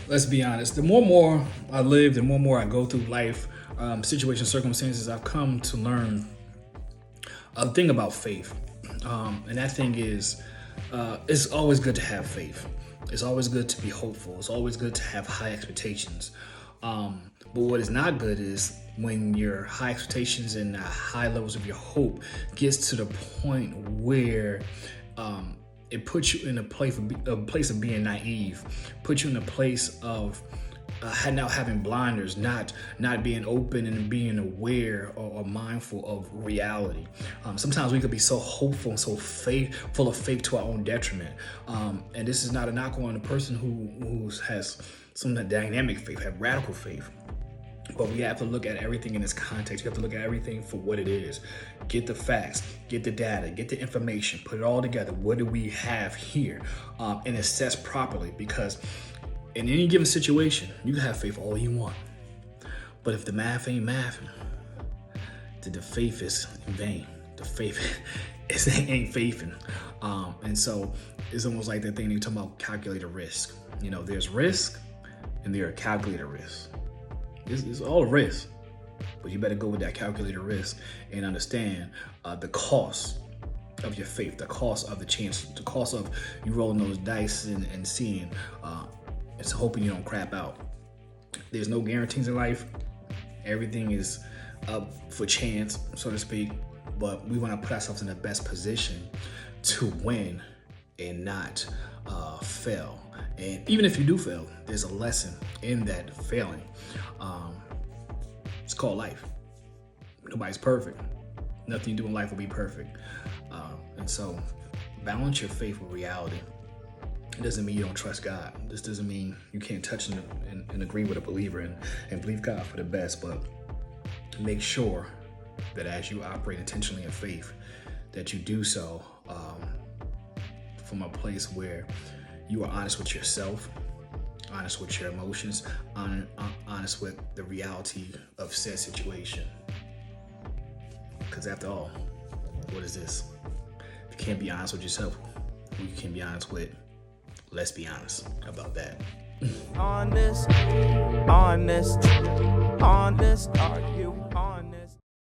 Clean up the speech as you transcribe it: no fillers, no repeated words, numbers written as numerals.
Let's be honest. The more and more I live, the more and more I go through life, situations, circumstances, I've come to learn a thing about faith. And that thing is, it's always good to have faith. It's always good to be hopeful. It's always good to have high expectations. But what is not good is when your high expectations and high levels of your hope gets to the point where it puts you in a place of being naive, puts you in a place of now having blinders, not being open and being aware or mindful of reality. Sometimes we could be so hopeful and so full of faith to our own detriment. And this is not a knock on a person who has some dynamic faith, have radical faith. But we have to look at everything in its context. You have to look at everything for what it is. Get the facts, get the data, get the information, put it all together. What do we have here? And assess properly, because in any given situation, you can have faith all you want. But if the math ain't mathing, then the faith is in vain. The faith ain't faithing. And so it's almost like that thing you talking about, calculated risk. You know, there's risk and there are calculated risks. It's all a risk, but you better go with that calculated risk and understand the cost of your faith, the cost of the chance, the cost of you rolling those dice and seeing, it's hoping you don't crap out. There's no guarantees in life. Everything is up for chance, so to speak, but we want to put ourselves in the best position to win and not fail. And even if you do fail, there's a lesson in that failing. It's called life. Nobody's perfect. Nothing you do in life will be perfect. And so balance your faith with reality. It doesn't mean you don't trust God. This doesn't mean you can't touch and agree with a believer and believe God for the best, but make sure that as you operate intentionally in faith, that you do so from a place where you are honest with yourself, honest with your emotions, honest with the reality of said situation. Because after all, what is this? If you can't be honest with yourself, who you can be honest with? Let's be honest about that. Honest, are you honest?